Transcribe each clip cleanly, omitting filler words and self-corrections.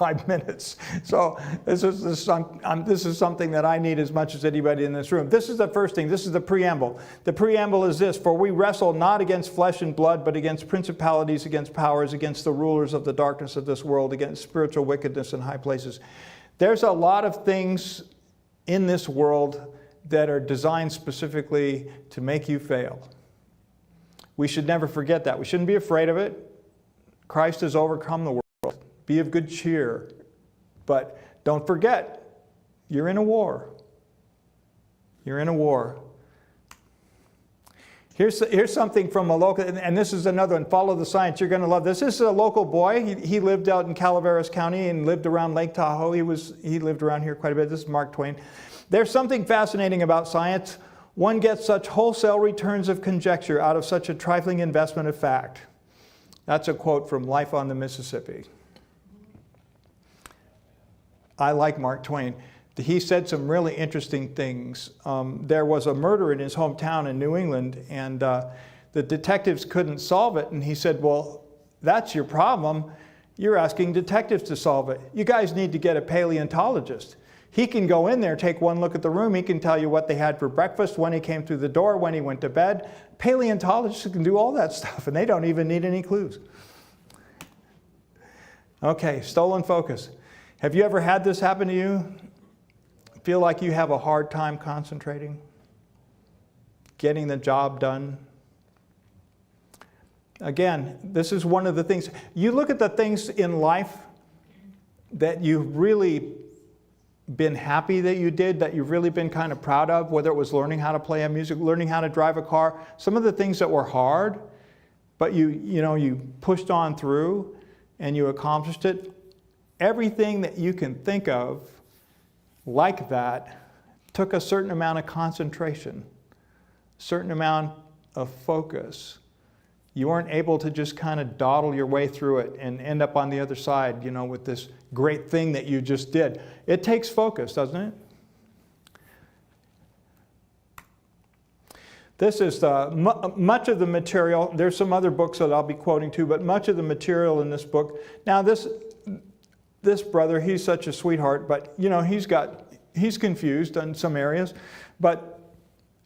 5 minutes. So this is something that I need as much as anybody in this room. This is the first thing. This is the preamble. The preamble is this: for we wrestle not against flesh and blood, but against principalities, against powers, against the rulers of the darkness of this world, against spiritual wickedness in high places. There's a lot of things in this world that are designed specifically to make you fail. We should never forget that. We shouldn't be afraid of it. Christ has overcome the world. Be of good cheer. But don't forget, you're in a war. You're in a war. Here's something from a local, and this is another one, Follow the Science. You're going to love this. This is a local boy. He lived out in Calaveras County and lived around Lake Tahoe. He lived around here quite a bit. This is Mark Twain. There's something fascinating about science. One gets such wholesale returns of conjecture out of such a trifling investment of fact. That's a quote from Life on the Mississippi. I like Mark Twain. He said some really interesting things. There was a murder in his hometown in New England, and the detectives couldn't solve it. And he said, well, that's your problem. You're asking detectives to solve it. You guys need to get a paleontologist. He can go in there, take one look at the room. He can tell you what they had for breakfast, when he came through the door, when he went to bed. Paleontologists can do all that stuff, and they don't even need any clues. Okay, stolen focus. Have you ever had this happen to you? Feel like you have a hard time concentrating? Getting the job done? Again, this is one of the things. You look at the things in life that you've really been happy that you did, that you've really been kind of proud of, whether it was learning how to play music, learning how to drive a car, some of the things that were hard, but you pushed on through and you accomplished it. Everything that you can think of like that took a certain amount of concentration, a certain amount of focus. You weren't able to just kind of dawdle your way through it and end up on the other side, with this great thing that you just did. It takes focus, doesn't it? This is much of the material. There's some other books that I'll be quoting too, but much of the material in this book. Now this brother, he's such a sweetheart, but he's confused in some areas. But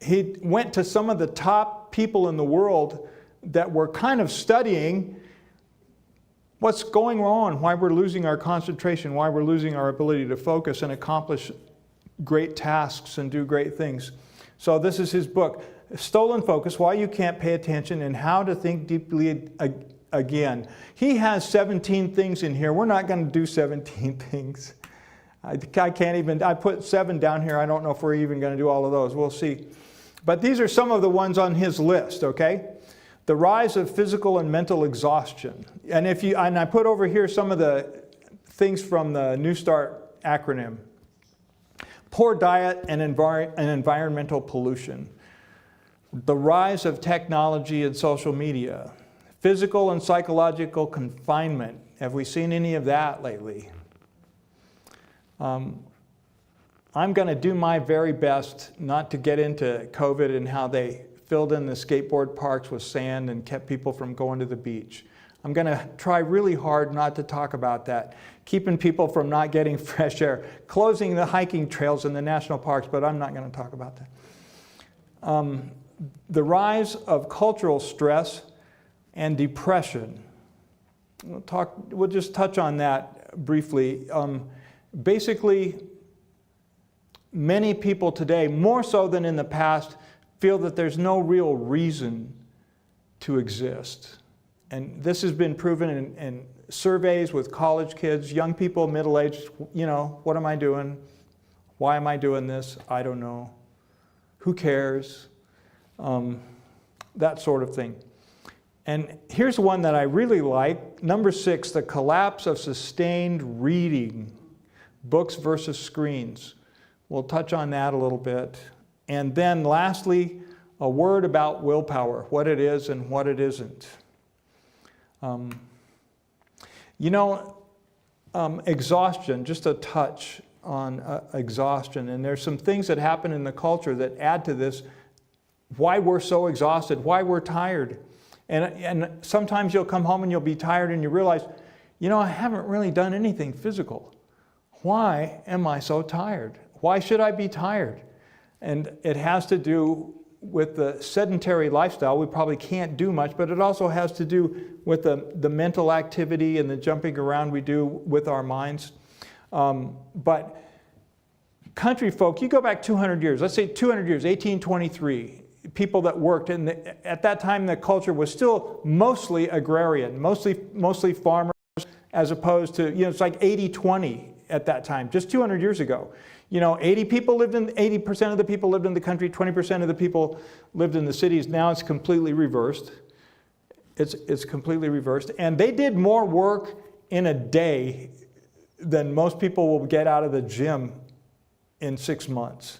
he went to some of the top people in the world that were kind of studying what's going on, why we're losing our concentration, why we're losing our ability to focus and accomplish great tasks and do great things. So this is his book, Stolen Focus, Why You Can't Pay Attention and How to Think Deeply Again. He has 17 things in here. We're not going to do 17 things. I can't even, I put 7 down here. I don't know if we're even going to do all of those. We'll see. But these are some of the ones on his list, okay? The rise of physical and mental exhaustion. And I put over here some of the things from the Newstart acronym. Poor diet and environmental pollution. The rise of technology and social media. Physical and psychological confinement. Have we seen any of that lately? I'm going to do my very best not to get into COVID and how they filled in the skateboard parks with sand and kept people from going to the beach. I'm going to try really hard not to talk about that. Keeping people from not getting fresh air. Closing the hiking trails in the national parks, but I'm not going to talk about that. The rise of cultural stress and depression. We'll just touch on that briefly. Basically, many people today, more so than in the past, feel that there's no real reason to exist. And this has been proven in surveys with college kids, young people, middle-aged. What am I doing? Why am I doing this? I don't know. Who cares? That sort of thing. And here's one that I really like. Number 6, the collapse of sustained reading. Books versus screens. We'll touch on that a little bit. And then lastly, a word about willpower, what it is and what it isn't. Exhaustion, just a touch on exhaustion. And there's some things that happen in the culture that add to this, why we're so exhausted, why we're tired. And sometimes you'll come home and you'll be tired and you realize I haven't really done anything physical. Why am I so tired? Why should I be tired? And it has to do with the sedentary lifestyle. We probably can't do much, but it also has to do with the mental activity and the jumping around we do with our minds. But country folk, you go back 200 years, let's say 200 years, 1823, people that worked, and at that time the culture was still mostly agrarian, mostly farmers, as opposed to, it's like 80-20 at that time, just 200 years ago. 80% of the people lived in the country, 20% of the people lived in the cities. Now it's completely reversed. It's completely reversed. And they did more work in a day than most people will get out of the gym in 6 months.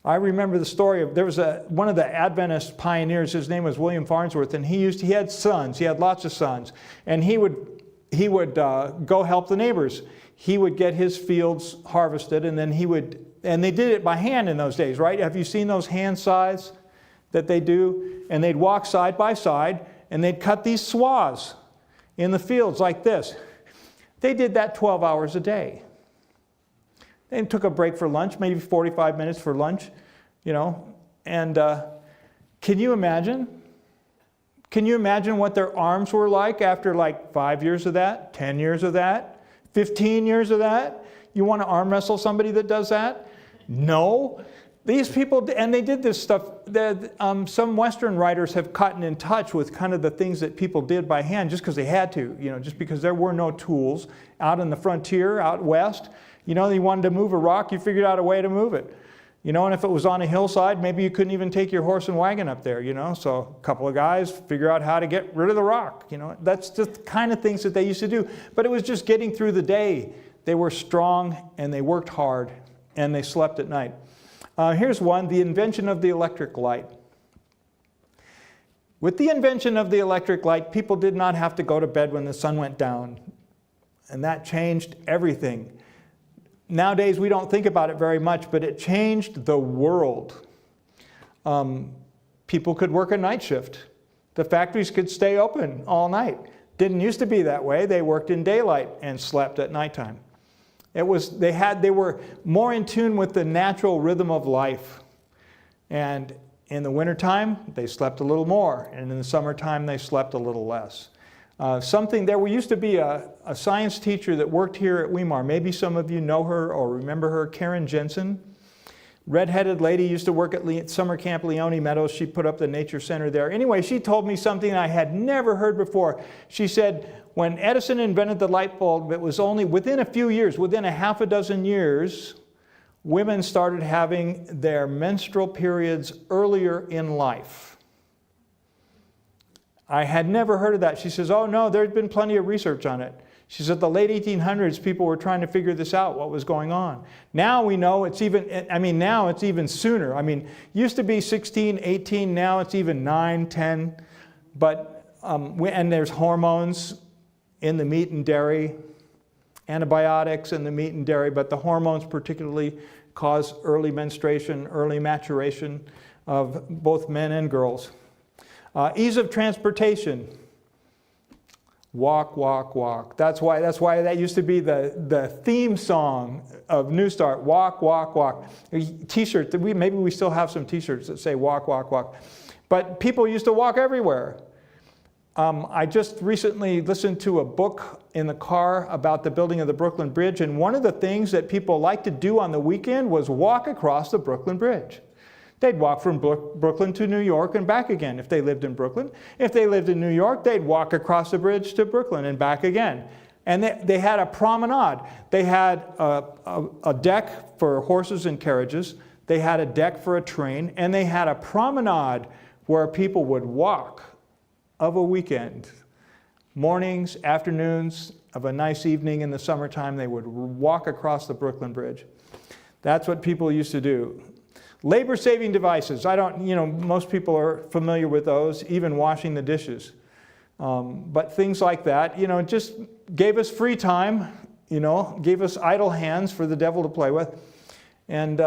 I remember the story of, there was one of the Adventist pioneers, his name was William Farnsworth, and he had sons, he had lots of sons, and he would go help the neighbors. He would get his fields harvested, and then and they did it by hand in those days, right? Have you seen those hand scythes that they do? And they'd walk side by side, and they'd cut these swaths in the fields like this. They did that 12 hours a day. They took a break for lunch, maybe 45 minutes for lunch, and can you imagine? Can you imagine what their arms were like after like 5 years of that, 10 years of that? 15 years of that? You want to arm wrestle somebody that does that? No. These people, and they did this stuff, some Western writers have gotten in touch with kind of the things that people did by hand just because they had to, just because there were no tools out in the frontier, out west. You wanted to move a rock, you figured out a way to move it. And if it was on a hillside, maybe you couldn't even take your horse and wagon up there, So a couple of guys figure out how to get rid of the rock, That's just the kind of things that they used to do. But it was just getting through the day. They were strong and they worked hard and they slept at night. Here's one, the invention of the electric light. With the invention of the electric light, people did not have to go to bed when the sun went down. And that changed everything. Nowadays, we don't think about it very much, but it changed the world. People could work a night shift. The factories could stay open all night. Didn't used to be that way. They worked in daylight and slept at nighttime. They were more in tune with the natural rhythm of life. And in the wintertime, they slept a little more. And in the summertime, they slept a little less. There used to be a science teacher that worked here at Weimar. Maybe some of you know her or remember her, Karen Jensen. Red-headed lady, used to work at summer camp Leone Meadows. She put up the nature center there. Anyway, she told me something I had never heard before. She said, when Edison invented the light bulb, it was only within a few years, within a half a dozen years, women started having their menstrual periods earlier in life. I had never heard of that. She says, oh no, there'd been plenty of research on it. She said the late 1800s, people were trying to figure this out, what was going on. Now we know now it's even sooner. Used to be 16, 18, now it's even 9, 10. But, and there's hormones in the meat and dairy, antibiotics in the meat and dairy, but the hormones particularly cause early menstruation, early maturation of both men and girls. Ease of transportation. Walk, walk, walk. That's why that used to be the theme song of Newstart. Walk, walk, walk. T-shirts. Maybe we still have some T-shirts that say walk, walk, walk. But people used to walk everywhere. I just recently listened to a book in the car about the building of the Brooklyn Bridge, and one of the things that people liked to do on the weekend was walk across the Brooklyn Bridge. They'd walk from Brooklyn to New York and back again if they lived in Brooklyn. If they lived in New York, they'd walk across the bridge to Brooklyn and back again. And they had a promenade. They had a deck for horses and carriages. They had a deck for a train. And they had a promenade where people would walk of a weekend. Mornings, afternoons of a nice evening in the summertime, they would walk across the Brooklyn Bridge. That's what people used to do. Labor-saving devices. Most people are familiar with those, even washing the dishes. But things like that, just gave us free time, gave us idle hands for the devil to play with, and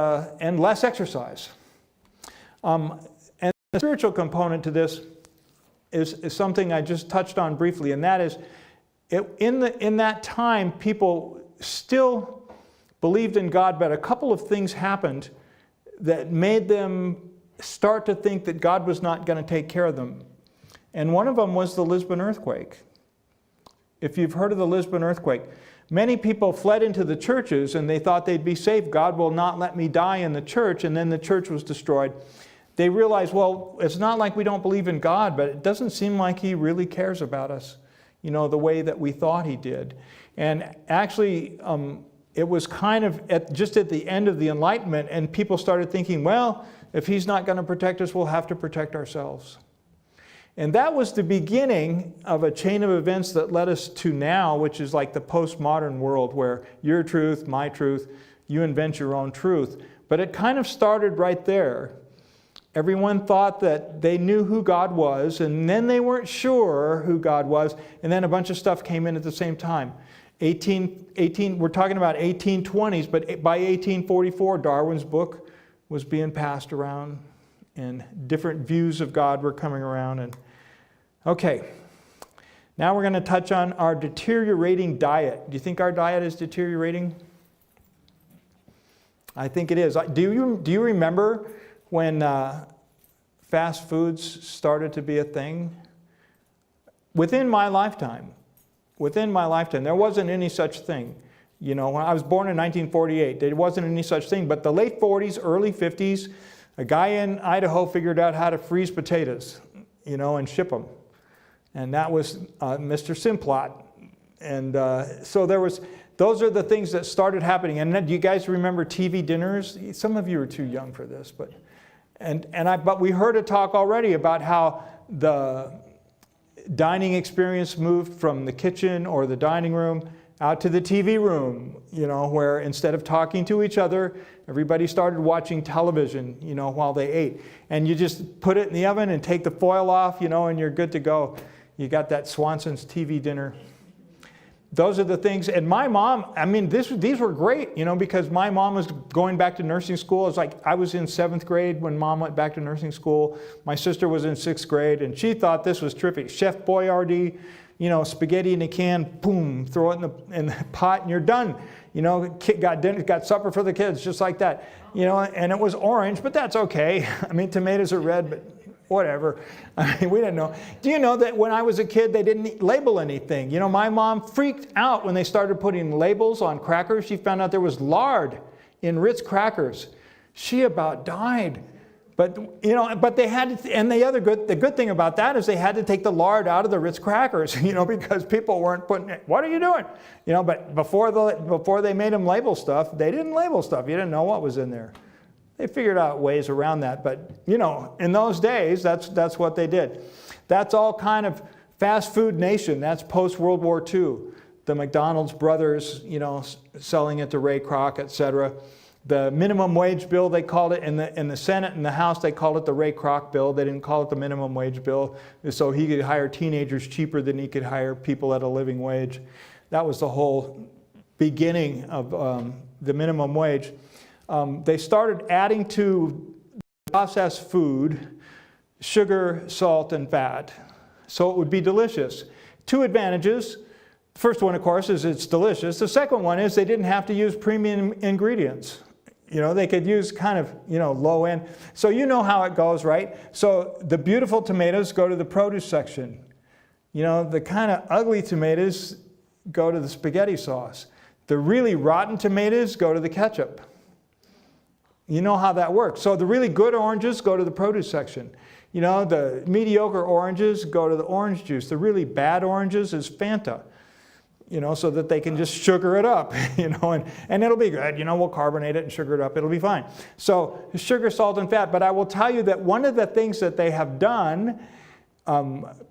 less exercise. And the spiritual component to this is something I just touched on briefly, and that is in that time, people still believed in God, but a couple of things happened that made them start to think that God was not going to take care of them. And one of them was the Lisbon earthquake. If you've heard of the Lisbon earthquake, many people fled into the churches and they thought they'd be safe. God will not let me die in the church, and then the church was destroyed. They realized, well, it's not like we don't believe in God, but it doesn't seem like He really cares about us, the way that we thought He did. And actually, it was kind of just at the end of the Enlightenment, and people started thinking, well, if He's not going to protect us, we'll have to protect ourselves. And that was the beginning of a chain of events that led us to now, which is like the postmodern world where your truth, my truth, you invent your own truth. But it kind of started right there. Everyone thought that they knew who God was, and then they weren't sure who God was, and then a bunch of stuff came in at the same time. We're talking about 1820s, but by 1844, Darwin's book was being passed around, and different views of God were coming around. And okay, now we're going to touch on our deteriorating diet. Do you think our diet is deteriorating? I think it is. Do you remember when fast foods started to be a thing? Within my lifetime, there wasn't any such thing. When I was born in 1948, there wasn't any such thing. But the late 40s, early 50s, a guy in Idaho figured out how to freeze potatoes, and ship them. And that was Mr. Simplot. And so those are the things that started happening. And then, do you guys remember TV dinners? Some of you are too young for this, but we heard a talk already about how the dining experience moved from the kitchen or the dining room out to the TV room, where instead of talking to each other, everybody started watching television, while they ate. And you just put it in the oven and take the foil off, and you're good to go. You got that Swanson's TV dinner. Those are the things. And my mom, these were great, because my mom was going back to nursing school. It's like I was in 7th grade when Mom went back to nursing school. My sister was in 6th grade, and she thought this was terrific. Chef Boyardee, spaghetti in a can, boom, throw it in the pot, and you're done. Got dinner, got supper for the kids, just like that. And it was orange, but that's okay. Tomatoes are red, but whatever. We didn't know. Do you know that when I was a kid, they didn't label anything? My mom freaked out when they started putting labels on crackers. She found out there was lard in Ritz crackers. She about died. But they had to, and the good thing about that is they had to take the lard out of the Ritz crackers, because people weren't putting it. What are you doing? But before they made them label stuff, they didn't label stuff. You didn't know what was in there. They figured out ways around that, but in those days, that's what they did. That's all kind of fast food nation. That's post World War II. The McDonald's brothers, selling it to Ray Kroc, etc. The minimum wage bill, they called it, in the Senate and the House, they called it the Ray Kroc bill. They didn't call it the minimum wage bill, so he could hire teenagers cheaper than he could hire people at a living wage. That was the whole beginning of the minimum wage. They started adding to processed food sugar, salt, and fat, so it would be delicious. 2 advantages. The first one, of course, is it's delicious. The second one is they didn't have to use premium ingredients. They could use kind of, low end. So you know how it goes, right? So the beautiful tomatoes go to the produce section. The kind of ugly tomatoes go to the spaghetti sauce. The really rotten tomatoes go to the ketchup. You know how that works. So the really good oranges go to the produce section. The mediocre oranges go to the orange juice. The really bad oranges is Fanta. So that they can just sugar it up, and it'll be good. We'll carbonate it and sugar it up. It'll be fine. So sugar, salt, and fat. But I will tell you that one of the things that they have done,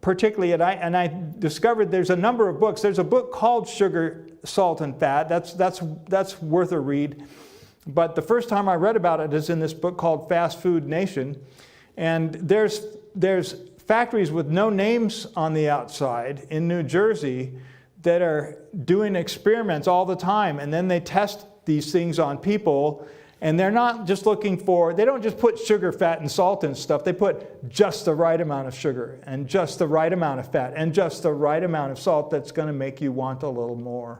particularly, and I discovered there's a number of books. There's a book called Sugar, Salt, and Fat. That's worth a read. But the first time I read about it is in this book called Fast Food Nation. And there's factories with no names on the outside in New Jersey that are doing experiments all the time, and then they test these things on people, And they're not just looking for, they don't just put sugar, fat, and salt in stuff. They put just the right amount of sugar and just the right amount of fat and just the right amount of salt that's going to make you want a little more.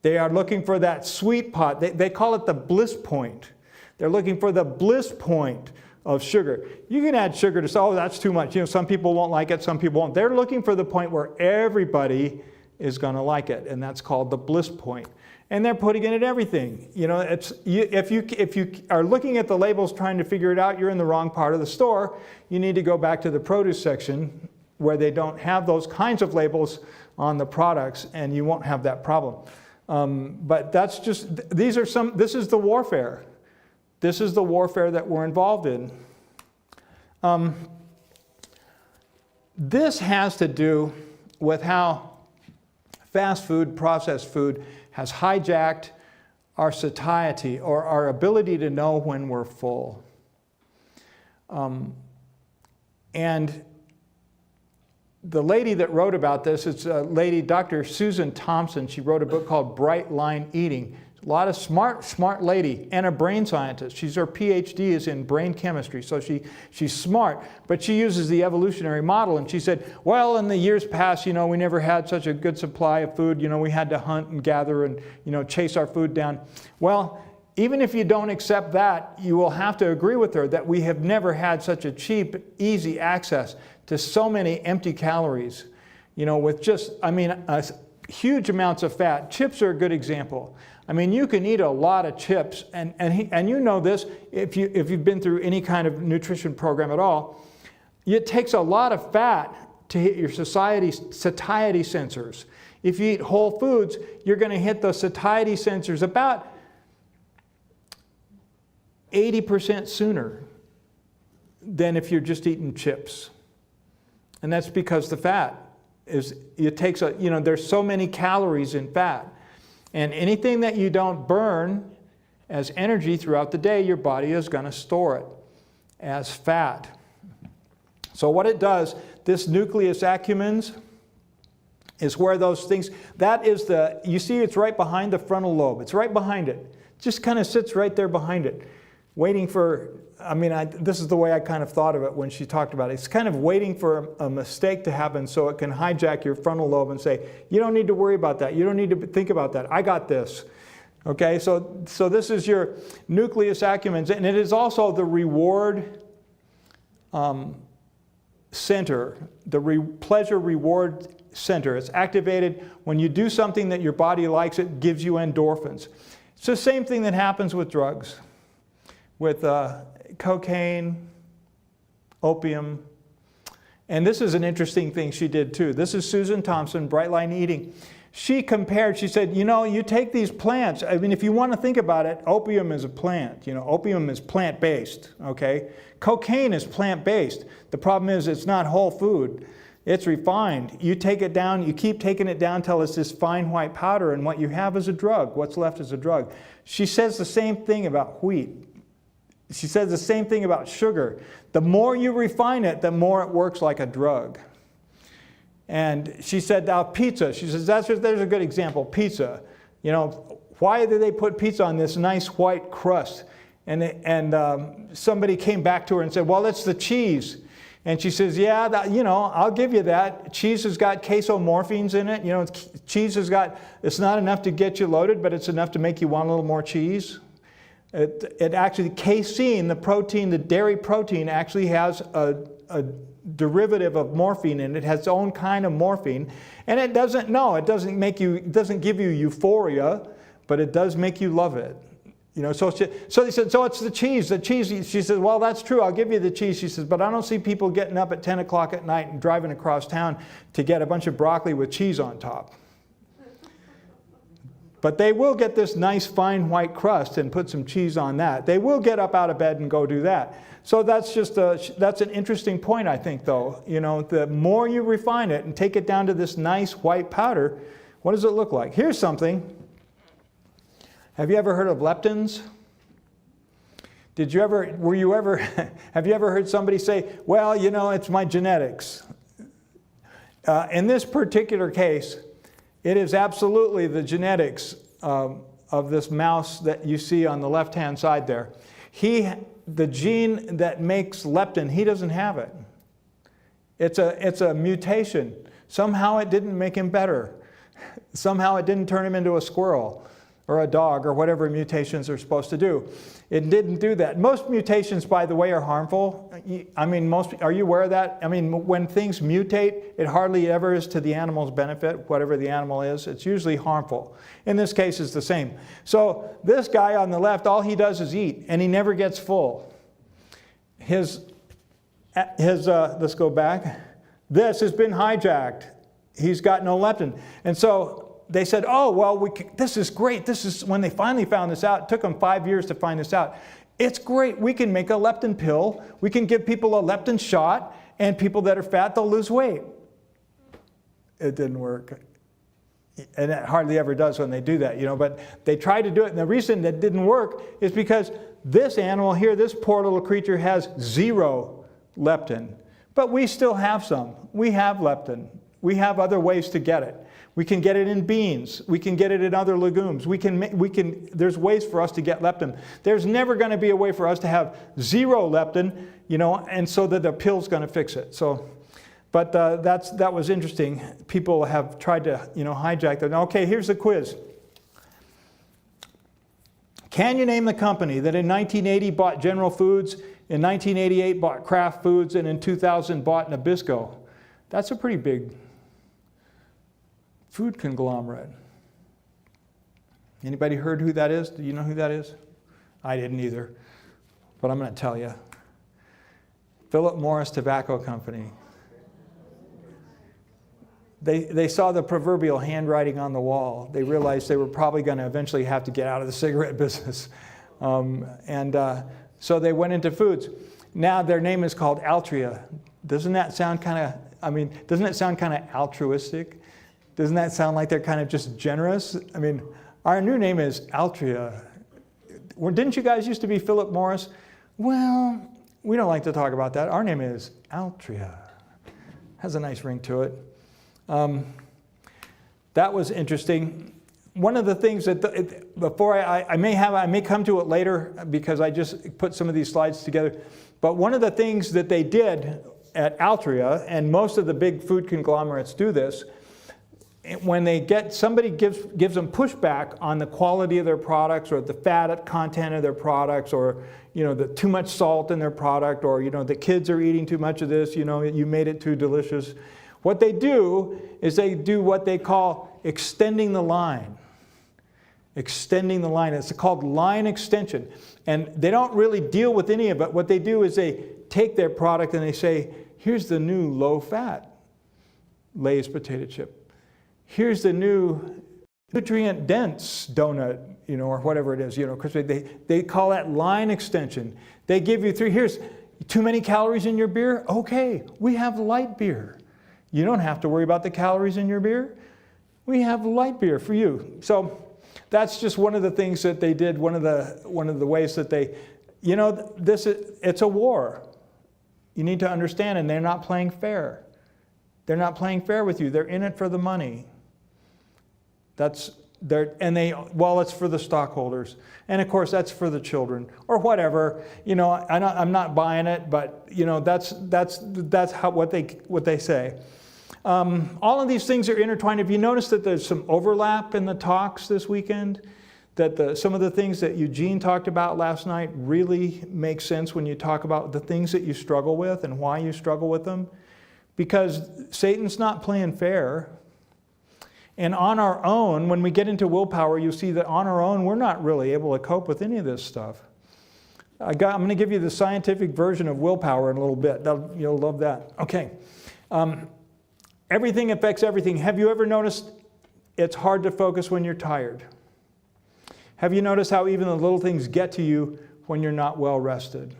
They are looking for that sweet spot. They call it the bliss point. They're looking for the bliss point of sugar. You can add sugar to say, oh, that's too much. Some people won't like it, some people won't. They're looking for the point where everybody is going to like it, and that's called the bliss point. And they're putting it in everything. If you are looking at the labels trying to figure it out, you're in the wrong part of the store. You need to go back to the produce section where they don't have those kinds of labels on the products, and you won't have that problem. But that's just, this is the warfare. This is the warfare that we're involved in. This has to do with how fast food, processed food, has hijacked our satiety, or our ability to know when we're full. And the lady that wrote about this is a lady, Dr. Susan Thompson. She wrote a book called Bright Line Eating. A lot of smart lady, and a brain scientist. Her PhD is in brain chemistry, so she's smart, but she uses the evolutionary model, and she said, well, in the years past, we never had such a good supply of food. We had to hunt and gather and, chase our food down. Well, even if you don't accept that, you will have to agree with her that we have never had such a cheap, easy access to so many empty calories, with just, huge amounts of fat. Chips are a good example. You can eat a lot of chips, and you know this if you've been through any kind of nutrition program at all. It takes a lot of fat to hit your satiety sensors. If you eat whole foods, you're going to hit the satiety sensors about 80% sooner than if you're just eating chips. And that's because the fat there's so many calories in fat. And anything that you don't burn as energy throughout the day, your body is going to store it as fat. So what it does, this nucleus accumbens is where those things, you see it's right behind the frontal lobe. It's right behind it. Just kind of sits right there behind it, waiting for, this is the way I kind of thought of it when she talked about it. It's kind of waiting for a mistake to happen so it can hijack your frontal lobe and say, you don't need to worry about that. You don't need to think about that. I got this. Okay, so this is your nucleus accumbens, and it is also the reward center, the pleasure reward center. It's activated when you do something that your body likes. It gives you endorphins. It's the same thing that happens with drugs, with cocaine, opium. And this is an interesting thing she did too. This is Susan Thompson, Bright Line Eating. She said, you take these plants. If you want to think about it, opium is a plant. Opium is plant-based, okay? Cocaine is plant-based. The problem is it's not whole food. It's refined. You take it down, you keep taking it down till it's this fine white powder, and what you have is a drug. What's left is a drug. She says the same thing about wheat. She says the same thing about sugar. The more you refine it, the more it works like a drug. And she said, now pizza. She says, there's a good example, pizza. Why did they put pizza on this nice white crust? And somebody came back to her and said, well, it's the cheese. And she says, yeah, I'll give you that. Cheese has got casomorphines in it. Cheese it's not enough to get you loaded, but it's enough to make you want a little more cheese. It actually, casein, the protein, the dairy protein, actually has a derivative of morphine, and it has its own kind of morphine. And it doesn't give you euphoria, but it does make you love it. So they said, so it's the cheese. The cheese, she says, well, that's true. I'll give you the cheese. She says, but I don't see people getting up at 10 o'clock at night and driving across town to get a bunch of broccoli with cheese on top. But they will get this nice fine white crust and put some cheese on that. They will get up out of bed and go do that. So that's an interesting point, I think, though. The more you refine it and take it down to this nice white powder, what does it look like? Here's something. Have you ever heard of leptins? Have you ever heard somebody say, well, it's my genetics? In this particular case, it is absolutely the genetics of of this mouse that you see on the left-hand side there. The gene that makes leptin, he doesn't have it. It's a mutation. Somehow it didn't make him better. Somehow it didn't turn him into a squirrel or a dog or whatever mutations are supposed to do. It didn't do that. Most mutations, by the way, are harmful. I mean, are you aware of that? I mean, when things mutate, it hardly ever is to the animal's benefit, whatever the animal is. It's usually harmful. In this case, it's the same. So this guy on the left, all he does is eat, and he never gets full. Let's go back. This has been hijacked. He's got no leptin. And so they said, oh, well, this is great. This is when they finally found this out. It took them 5 years to find this out. It's great. We can make a leptin pill. We can give people a leptin shot, and people that are fat, they'll lose weight. It didn't work. And it hardly ever does when they do that, but they tried to do it. And the reason that didn't work is because this animal here, this poor little creature, has 0 leptin. But we still have some. We have leptin. We have other ways to get it. We can get it in beans. We can get it in other legumes. There's ways for us to get leptin. There's never going to be a way for us to have 0 leptin, and so that the pill's going to fix it. So, but that was interesting. People have tried to, hijack that. Okay, here's the quiz. Can you name the company that in 1980 bought General Foods, in 1988 bought Kraft Foods, and in 2000 bought Nabisco? That's a pretty big food conglomerate. Anybody heard who that is? Do you know who that is? I didn't either, but I'm going to tell you. Philip Morris Tobacco Company. They saw the proverbial handwriting on the wall. They realized they were probably going to eventually have to get out of the cigarette business. So they went into foods. Now their name is called Altria. Doesn't that sound kind of altruistic? Doesn't that sound like they're kind of just generous? I mean, our new name is Altria. Didn't you guys used to be Philip Morris? Well, we don't like to talk about that. Our name is Altria. Has a nice ring to it. That was interesting. One of the things that, before I may come to it later because I just put some of these slides together, but one of the things that they did at Altria, and most of the big food conglomerates do this, when somebody gives them pushback on the quality of their products or the fat content of their products or the too much salt in their product or the kids are eating too much of this, you made it too delicious. What they do is they do what they call extending the line. Extending the line. It's called line extension. And they don't really deal with any of it. What they do is they take their product and they say, here's the new low-fat Lay's potato chip. Here's the new nutrient-dense donut, or whatever it is, because they call that line extension. They give you here's too many calories in your beer? Okay, we have light beer. You don't have to worry about the calories in your beer. We have light beer for you. So that's just one of the things that they did, one of the ways that they, it's a war. You need to understand, and they're not playing fair. They're not playing fair with you. They're in it for the money. It's for the stockholders. And of course, that's for the children or whatever. I'm not buying it, but that's what they say. All of these things are intertwined. Have you noticed that there's some overlap in the talks this weekend? That some of the things that Eugene talked about last night really make sense when you talk about the things that you struggle with and why you struggle with them. Because Satan's not playing fair. And on our own, when we get into willpower, you'll see that on our own, we're not really able to cope with any of this stuff. I'm going to give you the scientific version of willpower in a little bit. You'll love that. Okay. Everything affects everything. Have you ever noticed it's hard to focus when you're tired? Have you noticed how even the little things get to you when you're not well rested?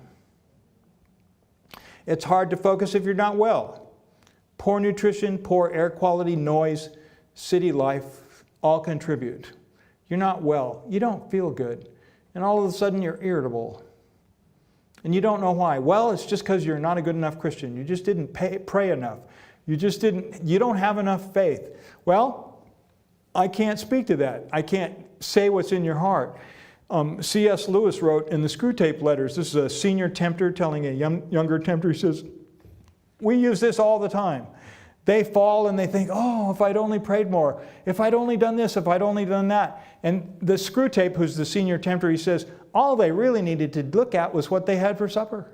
It's hard to focus if you're not well. Poor nutrition, poor air quality, noise, city life all contribute. You're not well. You don't feel good. And all of a sudden you're irritable. And you don't know why. Well, it's just because you're not a good enough Christian. You just didn't pray enough. You don't have enough faith. Well, I can't speak to that. I can't say what's in your heart. C.S. Lewis wrote in the Screwtape Letters, this is a senior tempter telling a younger tempter, he says, we use this all the time. They fall and they think, oh, if I'd only prayed more, if I'd only done this, if I'd only done that. And the Screwtape, who's the senior tempter, he says, all they really needed to look at was what they had for supper.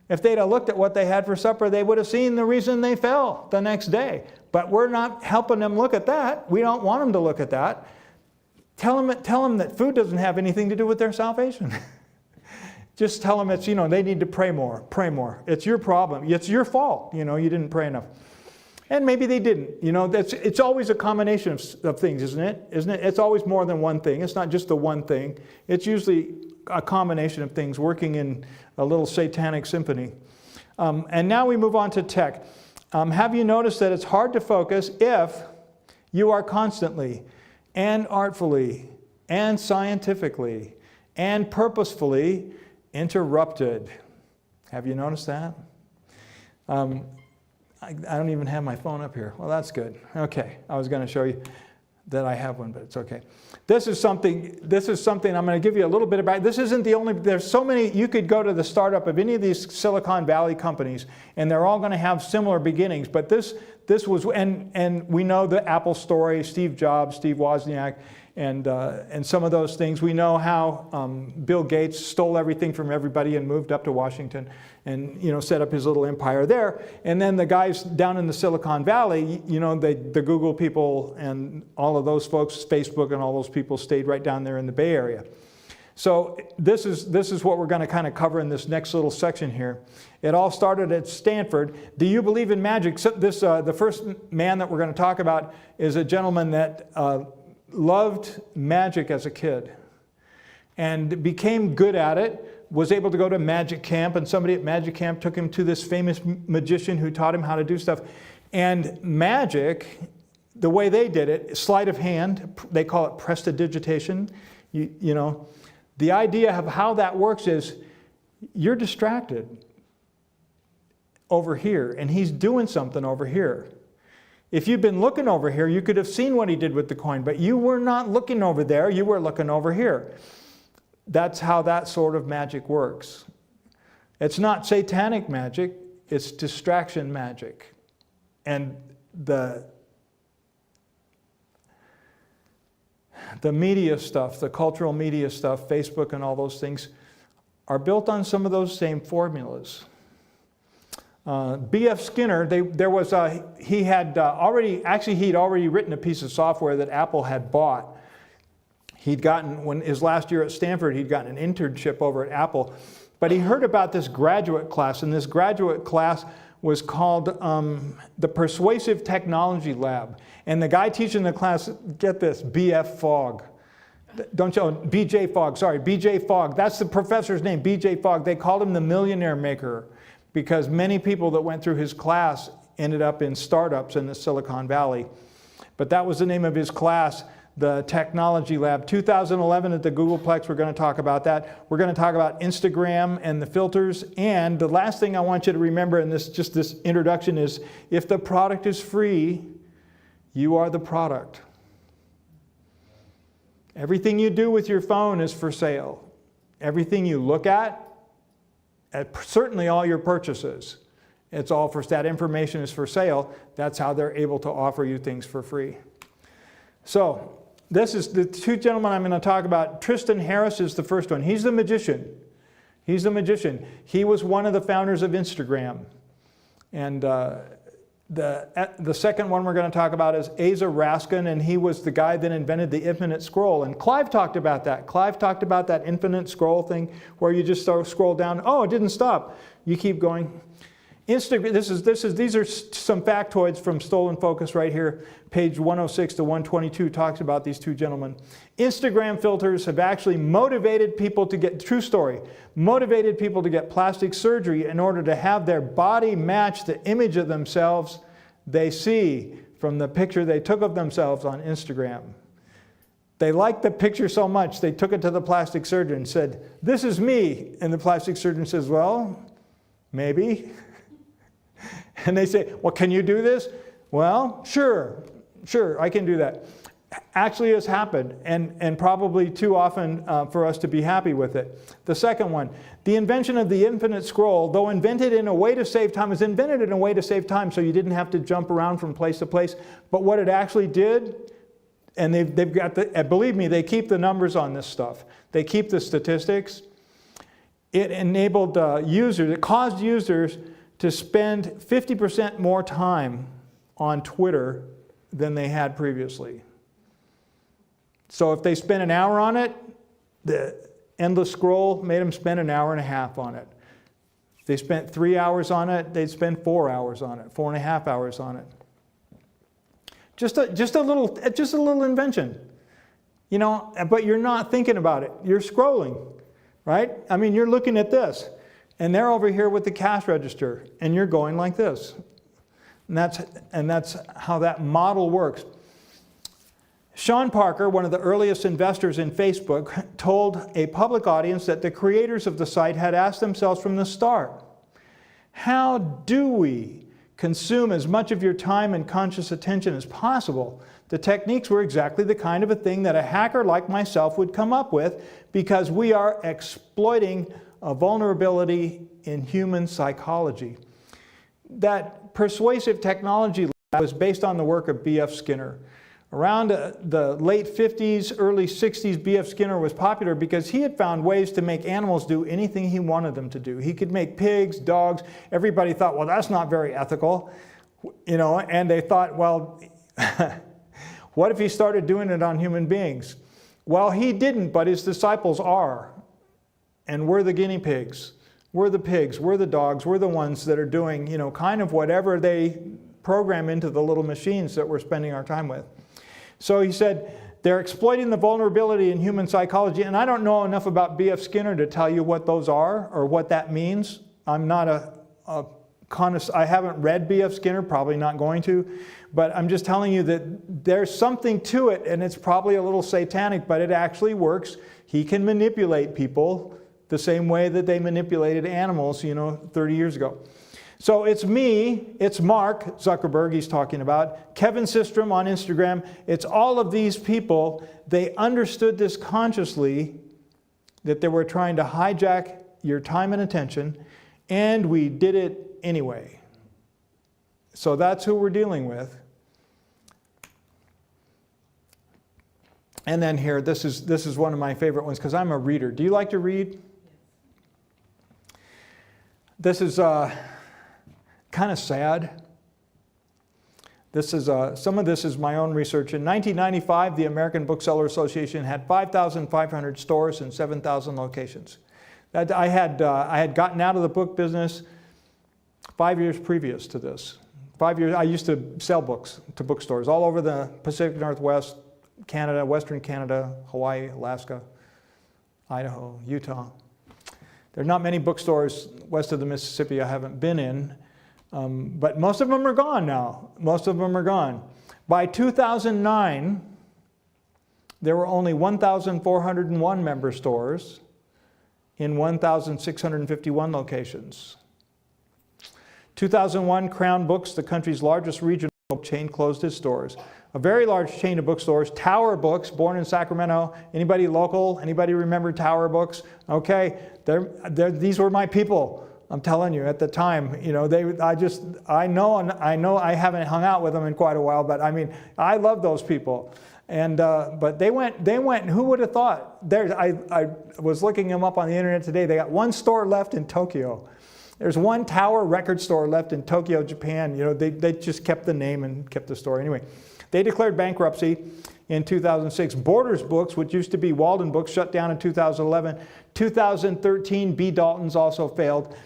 If they'd have looked at what they had for supper, they would have seen the reason they fell the next day. But we're not helping them look at that. We don't want them to look at that. Tell them that food doesn't have anything to do with their salvation. Just tell them it's, they need to pray more, pray more. It's your problem. It's your fault, you didn't pray enough. And maybe they didn't. It's always a combination of things, isn't it? It's always more than one thing. It's not just the one thing. It's usually a combination of things working in a little satanic symphony. And now we move on to tech. Have you noticed that it's hard to focus if you are constantly and artfully and scientifically and purposefully interrupted? Have you noticed that? I don't even have my phone up here. Well, that's good. Okay, I was going to show you that I have one, but it's okay. This is something I'm going to give you a little bit about. This isn't the only, there's so many, you could go to the startup of any of these Silicon Valley companies, and they're all going to have similar beginnings, but this was, and we know the Apple story, Steve Jobs, Steve Wozniak, and some of those things. We know how Bill Gates stole everything from everybody and moved up to Washington and set up his little empire there. And then the guys down in the Silicon Valley, the Google people and all of those folks, Facebook and all those people stayed right down there in the Bay Area. So this is what we're going to kind of cover in this next little section here. It all started at Stanford. Do you believe in magic? So the first man that we're going to talk about is a gentleman that loved magic as a kid and became good at it, was able to go to magic camp, and somebody at magic camp took him to this famous magician who taught him how to do stuff. And magic, the way they did it, sleight of hand, they call it prestidigitation. The idea of how that works is you're distracted over here, and he's doing something over here. If you'd been looking over here, you could have seen what he did with the coin, but you were not looking over there, you were looking over here. That's how that sort of magic works. It's not satanic magic, it's distraction magic. And the media stuff, the cultural media stuff, Facebook and all those things, are built on some of those same formulas. B.F. Skinner, he'd already written a piece of software that Apple had bought. He'd gotten, when his last year at Stanford, he'd gotten an internship over at Apple. But he heard about this graduate class, and this graduate class was called the Persuasive Technology Lab. And the guy teaching the class, get this, B.F. Fogg. Don't you know, B.J. Fogg, sorry, B.J. Fogg. That's the professor's name, B.J. Fogg. They called him the millionaire maker because many people that went through his class ended up in startups in the Silicon Valley. But that was the name of his class. The Technology Lab. 2011 at the Googleplex, we're going to talk about that. We're going to talk about Instagram and the filters. And the last thing I want you to remember in this introduction is, if the product is free, you are the product. Everything you do with your phone is for sale. Everything you look at certainly all your purchases, it's all for, that information is for sale. That's how they're able to offer you things for free. So, this is the two gentlemen I'm going to talk about. Tristan Harris is the first one. He's the magician. He's the magician. He was one of the founders of Instagram. And the second one we're going to talk about is Asa Raskin, and he was the guy that invented the infinite scroll. And Clive talked about that. Clive talked about that infinite scroll thing where you just scroll down. Oh, it didn't stop. You keep going. Instagram. These are some factoids from Stolen Focus right here. Page 106 to 122 talks about these two gentlemen. Instagram filters have actually motivated people to get, true story, motivated people to get plastic surgery in order to have their body match the image of themselves they see from the picture they took of themselves on Instagram. They liked the picture so much, they took it to the plastic surgeon and said, "This is me." And the plastic surgeon says, "Well, maybe." And they say, "Well, can you do this?" "Well, sure, I can do that." actually has happened, and probably too often for us to be happy with it. The second one, the invention of the infinite scroll, though invented in a way to save time, was invented in a way to save time so you didn't have to jump around from place to place. But what it actually did, and they've got the, believe me, they keep the numbers on this stuff. They keep the statistics. It enabled users, it caused users to spend 50% more time on Twitter than they had previously. So if they spent an hour on it, the endless scroll made them spend an hour and a half on it. If they spent 3 hours on it, they'd spend 4 hours on it, 4.5 hours on it. Just a little invention, you know. But you're not thinking about it. You're scrolling, right? I mean, you're looking at this, and they're over here with the cash register, and you're going like this. And that's how that model works. Sean Parker, one of the earliest investors in Facebook, told a public audience that the creators of the site had asked themselves from the start, how do we consume as much of your time and conscious attention as possible? The techniques were exactly the kind of a thing that a hacker like myself would come up with, because we are exploiting a vulnerability in human psychology. That persuasive technology lab was based on the work of B.F. Skinner. Around the late 50s, early 60s, B.F. Skinner was popular because he had found ways to make animals do anything he wanted them to do. He could make pigs, dogs. Everybody thought, well, that's not very ethical, you know, and they thought, well, what if he started doing it on human beings? Well, he didn't, but his disciples are, and we're the guinea pigs. We're the pigs, we're the dogs, we're the ones that are doing, you know, kind of whatever they program into the little machines that we're spending our time with. So he said, they're exploiting the vulnerability in human psychology, and I don't know enough about B.F. Skinner to tell you what those are or what that means. I'm not I haven't read B.F. Skinner, probably not going to, but I'm just telling you that there's something to it, and it's probably a little satanic, but it actually works. He can manipulate people the same way that they manipulated animals, you know, 30 years ago. So it's me, it's Mark Zuckerberg he's talking about, Kevin Systrom on Instagram. It's all of these people. They understood this consciously, that they were trying to hijack your time and attention, and we did it anyway. So that's who we're dealing with. And then here, this is one of my favorite ones because I'm a reader. Do you like to read? This is kind of sad. This is some of this is my own research. In 1995, the American Bookseller Association had 5,500 stores and 7,000 locations. I had gotten out of the book business 5 years previous to this. 5 years. I used to sell books to bookstores all over the Pacific Northwest, Canada, Western Canada, Hawaii, Alaska, Idaho, Utah. There are not many bookstores west of the Mississippi I haven't been in. But most of them are gone now. Most of them are gone. By 2009, there were only 1,401 member stores in 1,651 locations. 2001, Crown Books, the country's largest regional chain, closed its doors. A very large chain of bookstores, Tower Books, born in Sacramento. Anybody local? Anybody remember Tower Books? Okay, these were my people. I'm telling you, at the time, you know, I know I haven't hung out with them in quite a while, but I mean, I love those people. And but they went. Who would have thought? I was looking them up on the internet today. They got one store left in Tokyo. There's one Tower record store left in Tokyo, Japan. You know, they just kept the name and kept the store. Anyway, they declared bankruptcy in 2006. Borders Books, which used to be Walden Books, shut down in 2011. 2013, B. Dalton's also failed.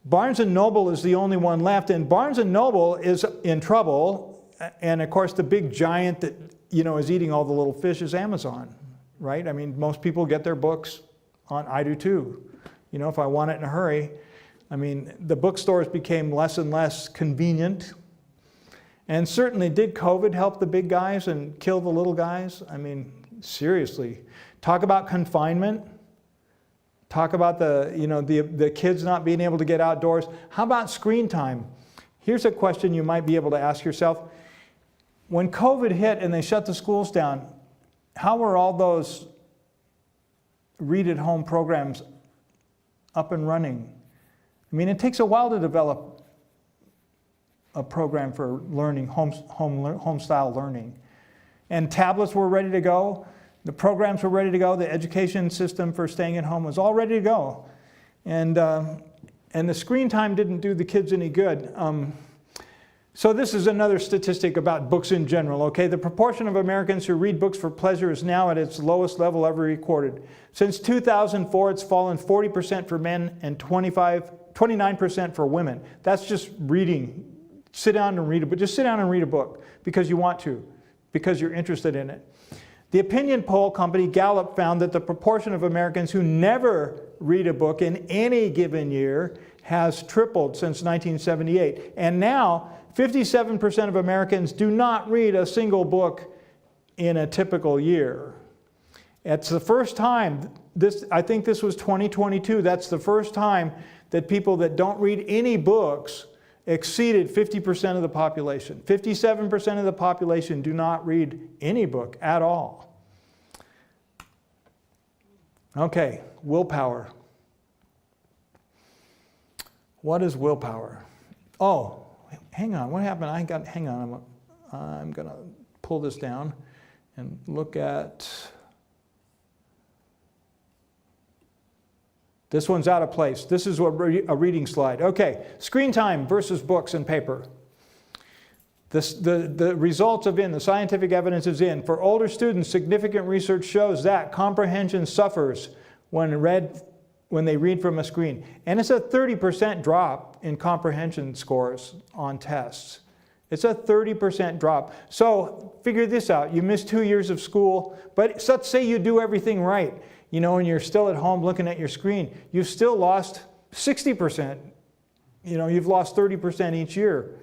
Barnes & Noble is the only one left, and Barnes & Noble is in trouble. And of course, the big giant that, you know, is eating all the little fish is Amazon, right? I mean, most people get their books on, I do too. You know, if I want it in a hurry. I mean, the bookstores became less and less convenient. And certainly, did COVID help the big guys and kill the little guys? I mean, seriously. Talk about confinement. Talk about the kids not being able to get outdoors. How about screen time? Here's a question you might be able to ask yourself. when COVID hit and they shut the schools down, how were all those read-at-home programs up and running? I mean, it takes a while to develop a program for learning, home-style learning. And tablets were ready to go. The programs were ready to go. The education system for staying at home was all ready to go. And the screen time didn't do the kids any good. So this is another statistic about books in general, okay? The proportion of Americans who read books for pleasure is now at its lowest level ever recorded. Since 2004, it's fallen 40% for men and 29% for women. That's just reading. Sit down and read a book. Just sit down and read a book because you want to, because you're interested in it. The opinion poll company Gallup found that the proportion of Americans who never read a book in any given year has tripled since 1978. And now, 57% of Americans do not read a single book in a typical year. It's the first time, I think this was 2022, that's the first time that people that don't read any books exceeded 50% of the population. 57% of the population do not read any book at all. Okay, willpower. What is willpower? Oh, hang on, what happened? Hang on, I'm going to pull this down and look at... This one's out of place. This is a reading slide. Okay, screen time versus books and paper. The results have been, the scientific evidence is in. For older students, significant research shows that comprehension suffers when they read from a screen. And it's a 30% drop in comprehension scores on tests. It's a 30% drop. So figure this out. You missed 2 years of school, but let's say you do everything right. You know, and you're still at home looking at your screen. You've still lost 60%. You know, you've lost 30% each year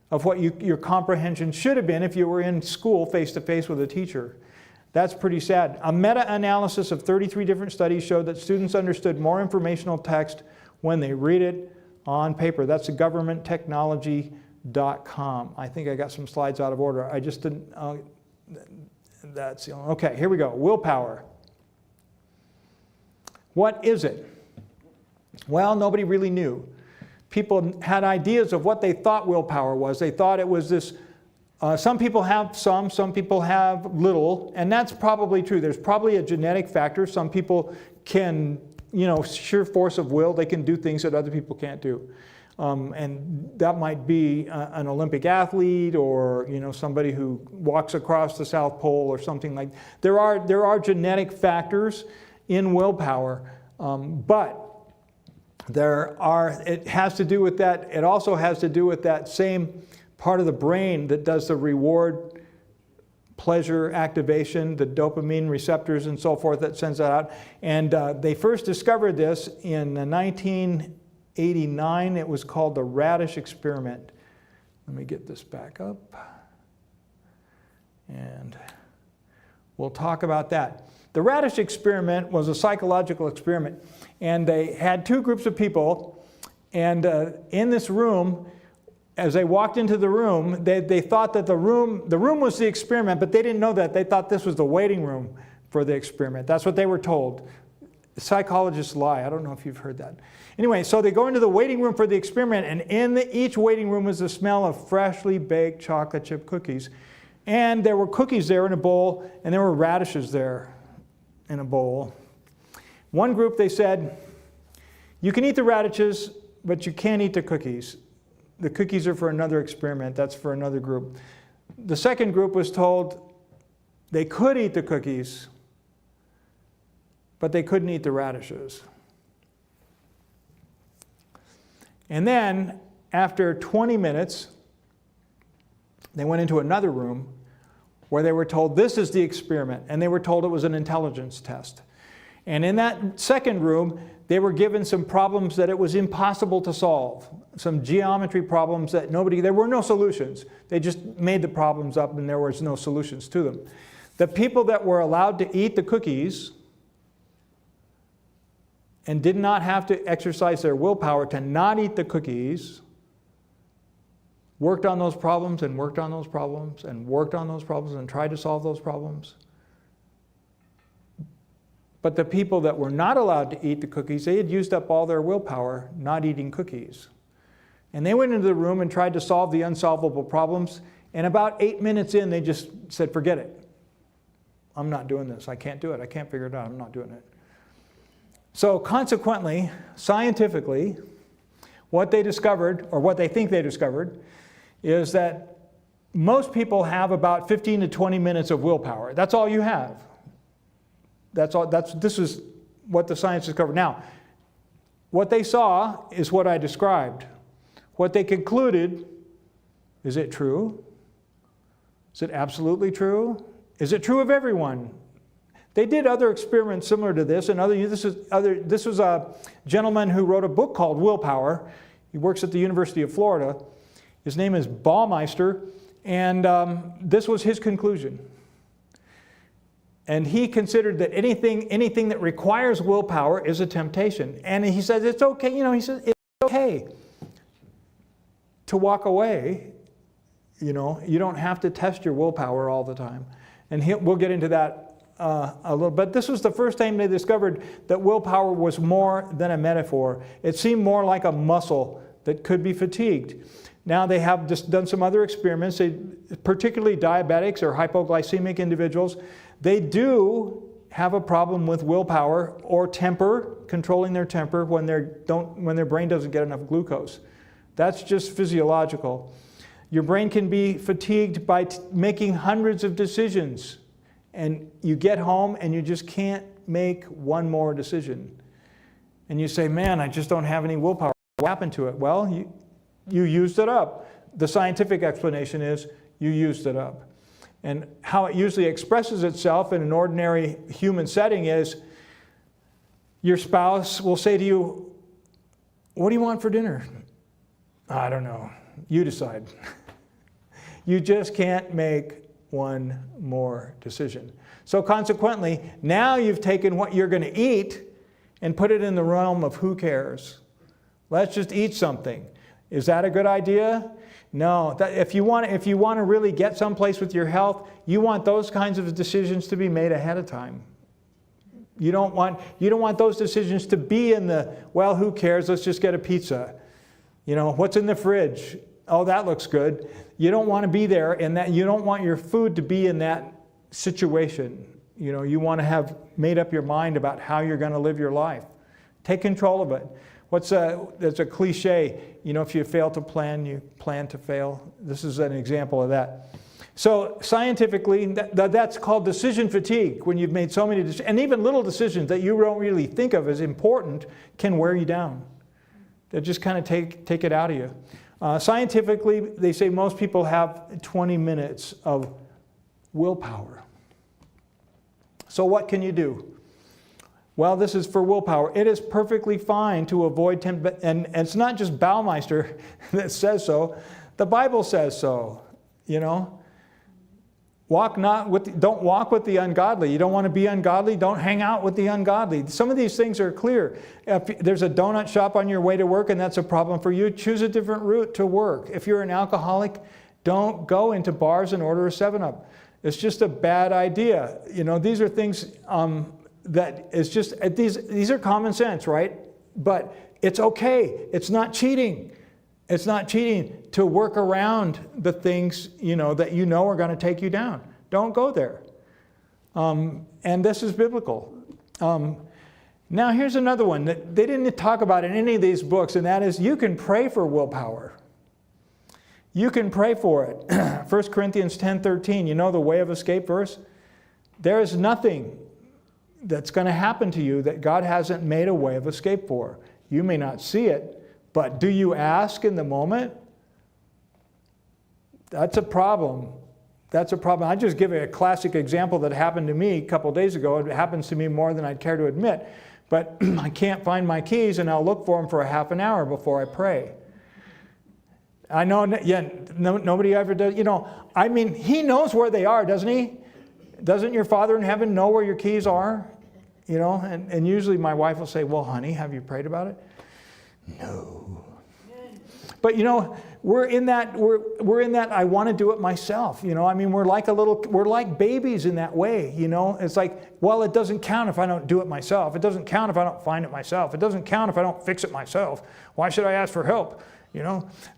of what your comprehension should have been if you were in school face-to-face with a teacher. That's pretty sad. A meta-analysis of 33 different studies showed that students understood more informational text when they read it on paper. That's the governmenttechnology.com. I think I got some slides out of order. I just didn't... that's the only... Okay, here we go. Willpower. What is it? Well, nobody really knew. People had ideas of what they thought willpower was. They thought it was this, some people have some people have little, and that's probably true. There's probably a genetic factor. Some people can, you know, sheer force of will, they can do things that other people can't do. And that might be an Olympic athlete or, you know, somebody who walks across the South Pole or something like that. There are genetic factors in willpower, but it has to do with that. It also has to do with that same part of the brain that does the reward pleasure activation, the dopamine receptors and so forth that sends that out. And they first discovered this in 1989. It was called the Radish experiment. Let me get this back up. And we'll talk about that. The Radish experiment was a psychological experiment, and they had two groups of people, and in this room, as they walked into the room, they thought that the room was the experiment, but they didn't know that. They thought this was the waiting room for the experiment. That's what they were told. Psychologists lie. I don't know if you've heard that. Anyway, so they go into the waiting room for the experiment, and in each waiting room was the smell of freshly baked chocolate chip cookies. And there were cookies there in a bowl, and there were radishes there in a bowl. One group, they said, you can eat the radishes, but you can't eat the cookies. The cookies are for another experiment. That's for another group. The second group was told they could eat the cookies, but they couldn't eat the radishes. And then, after 20 minutes, they went into another room where they were told this is the experiment, and they were told it was an intelligence test. And in that second room, they were given some problems that it was impossible to solve, some geometry problems that there were no solutions. They just made the problems up and there was no solutions to them. The people that were allowed to eat the cookies and did not have to exercise their willpower to not eat the cookies worked on those problems and worked on those problems and worked on those problems and tried to solve those problems. But the people that were not allowed to eat the cookies, they had used up all their willpower not eating cookies. And they went into the room and tried to solve the unsolvable problems. And about 8 minutes in, they just said, forget it. I'm not doing this. I can't do it. I can't figure it out. I'm not doing it. So consequently, scientifically, what they discovered, or what they think they discovered, is that most people have about 15 to 20 minutes of willpower. That's all you have. This is what the science discovered. Now, what they saw is what I described. What they concluded, is it true? Is it absolutely true? Is it true of everyone? They did other experiments similar to this, and this was a gentleman who wrote a book called Willpower. He works at the University of Florida. His name is Baumeister, and this was his conclusion. And he considered that anything that requires willpower is a temptation. And he says it's okay, he says it's okay to walk away. You don't have to test your willpower all the time. And we'll get into that a little bit. This was the first time they discovered that willpower was more than a metaphor. It seemed more like a muscle that could be fatigued. Now they have just done some other experiments, particularly diabetics or hypoglycemic individuals. They do have a problem with willpower or temper, controlling their temper when their brain doesn't get enough glucose. That's just physiological. Your brain can be fatigued by making hundreds of decisions, and you get home and you just can't make one more decision. And you say, man, I just don't have any willpower. What happened to it? Well, you used it up. The scientific explanation is you used it up. And how it usually expresses itself in an ordinary human setting is your spouse will say to you, what do you want for dinner? I don't know. You decide. You just can't make one more decision. So consequently, now you've taken what you're going to eat and put it in the realm of who cares. Let's just eat something. Is that a good idea? No. If you want to really get someplace with your health, you want those kinds of decisions to be made ahead of time. You don't want those decisions to be in the, well, who cares? Let's just get a pizza. What's in the fridge? Oh, that looks good. You don't want to be there in that. You don't want your food to be in that situation. You want to have made up your mind about how you're going to live your life. Take control of it. There's a cliche, if you fail to plan, you plan to fail. This is an example of that. So scientifically, that's called decision fatigue, when you've made so many decisions. And even little decisions that you don't really think of as important can wear you down. They just kind of take it out of you. Scientifically, they say most people have 20 minutes of willpower. So what can you do? Well, this is for willpower. It is perfectly fine to avoid temptation. And it's not just Baumeister that says so. The Bible says so, Don't walk with the ungodly. You don't want to be ungodly? Don't hang out with the ungodly. Some of these things are clear. If there's a donut shop on your way to work and that's a problem for you, choose a different route to work. If you're an alcoholic, don't go into bars and order a 7-Up. It's just a bad idea. These are things that is just, these are common sense, right? But it's okay. It's not cheating. It's not cheating to work around the things, that are going to take you down. Don't go there. And this is biblical. Now here's another one that they didn't talk about in any of these books, and that is you can pray for willpower. You can pray for it. 1 Corinthians 10:13, the way of escape verse? There is nothing that's going to happen to you that God hasn't made a way of escape for. You may not see it, but do you ask in the moment? That's a problem. That's a problem. I just give a classic example that happened to me a couple days ago. It happens to me more than I'd care to admit. But I can't find my keys, and I'll look for them for a half an hour before I pray. I know, nobody ever does. He knows where they are, doesn't he? Doesn't your Father in heaven know where your keys are? And usually my wife will say, well, honey, have you prayed about it? No. But we're in that I want to do it myself. I mean, we're like babies in that way. It's like, well, it doesn't count if I don't do it myself. It doesn't count if I don't find it myself. It doesn't count if I don't fix it myself. Why should I ask for help?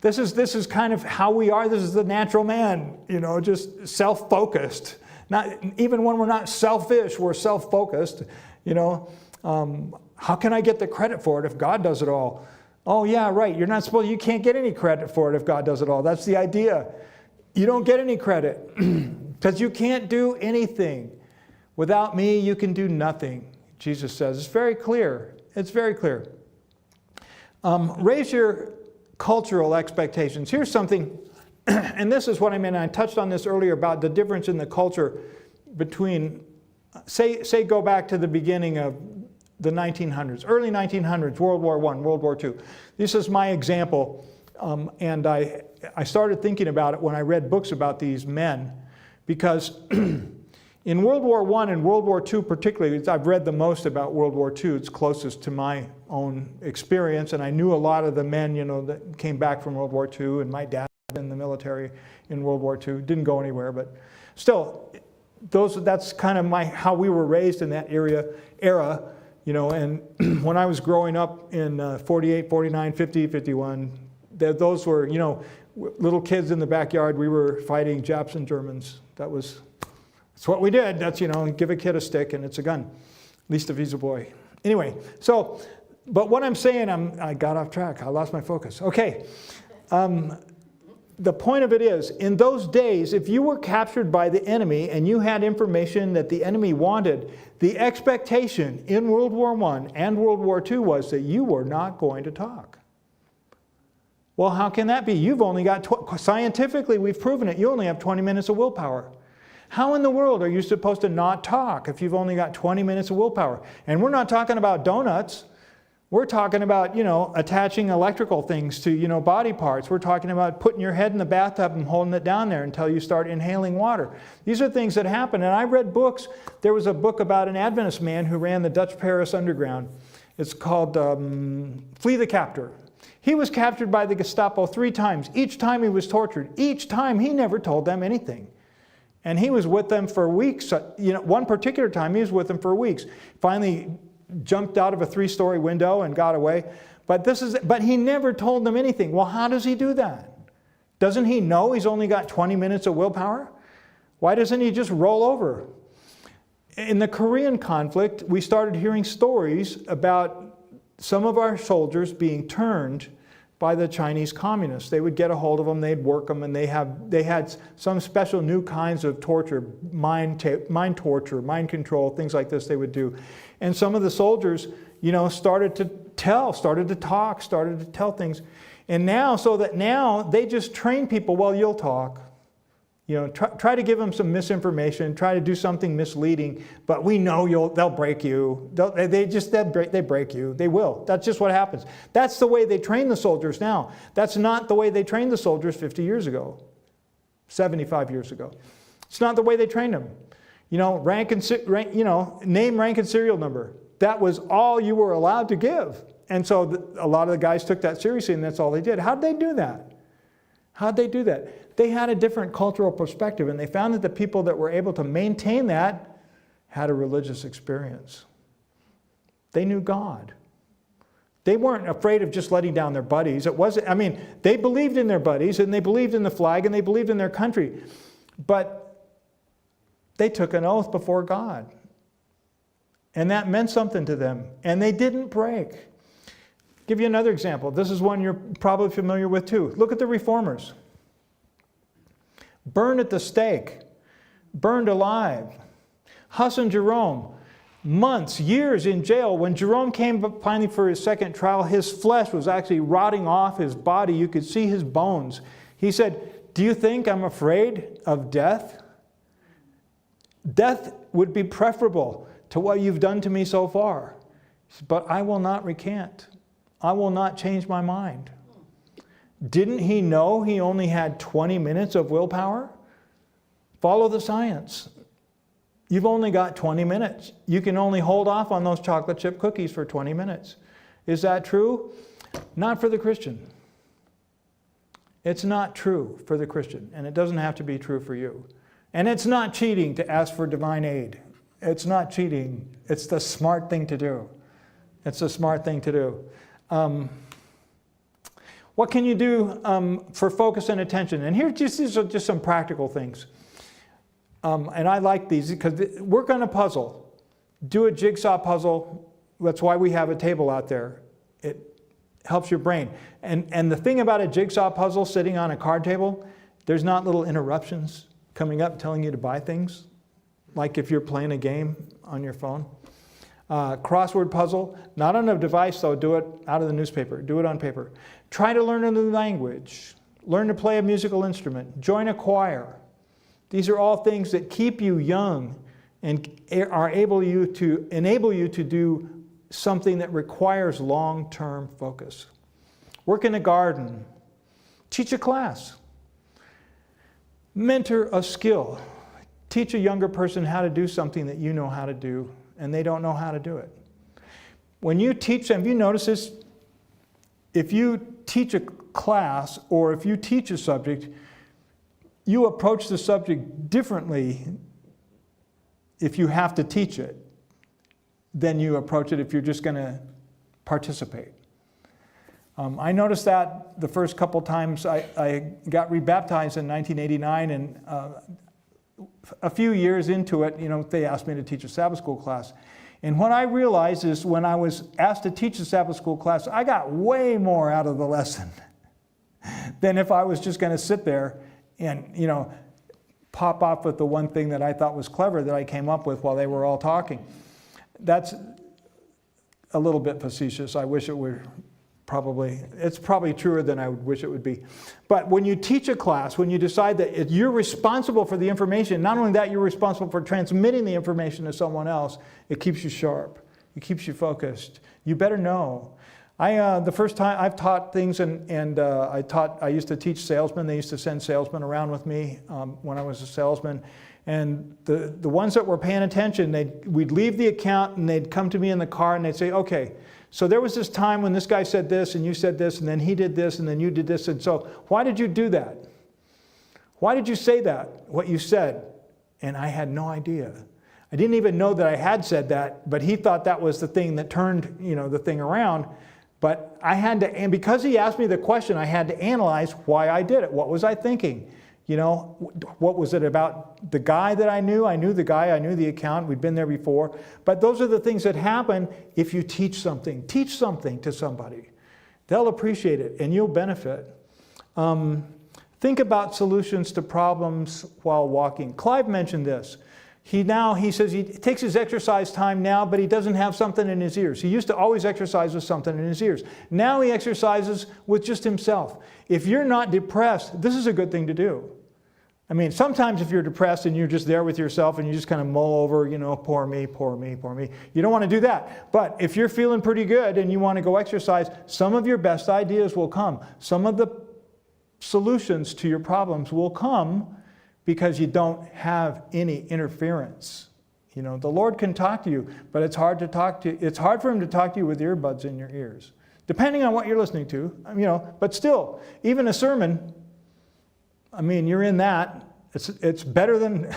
This is kind of how we are. This is the natural man. Just self-focused. Not even when we're not selfish, we're self-focused. How can I get the credit for it if God does it all? Oh yeah, right. You can't get any credit for it if God does it all. That's the idea. You don't get any credit because you can't do anything. Without me, you can do nothing, Jesus says. It's very clear. It's very clear. Raise your cultural expectations. Here's something, and this is what I mean. I touched on this earlier about the difference in the culture between, say go back to the beginning of the 1900s, early 1900s, World War I, World War II. This is my example, and I started thinking about it when I read books about these men, because in World War I and World War II particularly, I've read the most about World War II. It's closest to my own experience, and I knew a lot of the men, that came back from World War II, and my dad was in the military in World War II. Didn't go anywhere, but still, that's kind of how we were raised in that era. And when I was growing up in 48, 49, 50, 51, those were, little kids in the backyard. We were fighting Japs and Germans. That's what we did. That's, give a kid a stick and it's a gun, at least if he's a boy. Anyway, but what I'm saying, I got off track. I lost my focus. Okay. The point of it is, in those days, if you were captured by the enemy and you had information that the enemy wanted, the expectation in World War I and World War II was that you were not going to talk. Well, how can that be? You've only got, scientifically we've proven it, you only have 20 minutes of willpower. How in the world are you supposed to not talk if you've only got 20 minutes of willpower? And we're not talking about donuts. We're talking about, attaching electrical things to, body parts. We're talking about putting your head in the bathtub and holding it down there until you start inhaling water. These are things that happen. And I read books. There was a book about an Adventist man who ran the Dutch Paris Underground. It's called Flee the Captor. He was captured by the Gestapo 3 times. Each time he was tortured. Each time he never told them anything. And he was with them for weeks. One particular time he was with them for weeks. Finally jumped out of a 3-story window and got away. But he never told them anything. Well, how does he do that? Doesn't he know he's only got 20 minutes of willpower? Why doesn't he just roll over? In the Korean conflict, we started hearing stories about some of our soldiers being turned by the Chinese communists. They would get a hold of them, they'd work them, and they had some special new kinds of torture, mind torture, mind control, things like this they would do. And some of the soldiers, started to talk, started to tell things. And now they just train people, well, you'll talk. Try to give them some misinformation, try to do something misleading, but we know they'll break you. They break you. They will. That's just what happens. That's the way they train the soldiers now. That's not the way they trained the soldiers 50 years ago, 75 years ago. It's not the way they trained them. Name, rank, and serial number. That was all you were allowed to give. And so a lot of the guys took that seriously, and that's all they did. How'd they do that? They had a different cultural perspective, and they found that the people that were able to maintain that had a religious experience. They knew God. They weren't afraid of just letting down their buddies. They believed in their buddies, and they believed in the flag, and they believed in their country. But they took an oath before God. And that meant something to them. And they didn't break. I'll give you another example. This is one you're probably familiar with too. Look at the reformers. Burned at the stake. Burned alive. Hassan Jerome. Months, years in jail. When Jerome came finally for his second trial, his flesh was actually rotting off his body. You could see his bones. He said, "Do you think I'm afraid of death? Death would be preferable to what you've done to me so far. But I will not recant. I will not change my mind." Didn't he know he only had 20 minutes of willpower? Follow the science. You've only got 20 minutes. You can only hold off on those chocolate chip cookies for 20 minutes. Is that true? Not for the Christian. It's not true for the Christian, and it doesn't have to be true for you. And it's not cheating to ask for divine aid. It's not cheating. It's the smart thing to do. It's a smart thing to do. What can you do for focus and attention? And here, these are just some practical things. And I like these because work on a puzzle. Do a jigsaw puzzle. That's why we have a table out there. It helps your brain. And the thing about a jigsaw puzzle sitting on a card table, there's not little interruptions coming up telling you to buy things, like if you're playing a game on your phone. Crossword puzzle, not on a device though, do it out of the newspaper, do it on paper. Try to learn a new language, learn to play a musical instrument, join a choir. These are all things that keep you young and are enable you to do something that requires long-term focus. Work in a garden, teach a class, mentor a skill, teach a younger person how to do something that you know how to do and they don't know how to do it. When you teach them, you notice this, if you teach a class or if you teach a subject, you approach the subject differently if you have to teach it than you approach it if you're just going to participate. I noticed that the first couple times I got rebaptized in 1989, and a few years into it, they asked me to teach a Sabbath school class. And what I realized is when I was asked to teach a Sabbath school class, I got way more out of the lesson than if I was just going to sit there and, pop off with the one thing that I thought was clever that I came up with while they were all talking. That's a little bit facetious. I wish it were it's probably truer than I would wish it would be. But when you teach a class, when you decide that you're responsible for the information, not only that, you're responsible for transmitting the information to someone else, it keeps you sharp. It keeps you focused. You better know. The first time I've taught things, I used to teach salesmen. They used to send salesmen around with me when I was a salesman. And the ones that were paying attention, we'd leave the account and they'd come to me in the car and they'd say, okay, so there was this time when this guy said this and you said this and then he did this and then you did this. And so why did you do that? Why did you say that, what you said? And I had no idea. I didn't even know that I had said that, but he thought that was the thing that turned, the thing around. But I had to, and because he asked me the question, I had to analyze why I did it. What was I thinking? What was it about the guy that I knew? I knew the guy, I knew the account, we'd been there before. But those are the things that happen if you teach something. Teach something to somebody. They'll appreciate it and you'll benefit. Think about solutions to problems while walking. Clive mentioned this. He says he takes his exercise time now, but he doesn't have something in his ears. He used to always exercise with something in his ears. Now he exercises with just himself. If you're not depressed, this is a good thing to do. I mean, sometimes if you're depressed and you're just there with yourself and you just kind of mull over, poor me, poor me, poor me. You don't want to do that. But if you're feeling pretty good and you want to go exercise, some of your best ideas will come. Some of the solutions to your problems will come because you don't have any interference. The Lord can talk to you, but it's hard for Him to talk to you with earbuds in your ears. Depending on what you're listening to, but still, even a sermon, you're in that. It's better than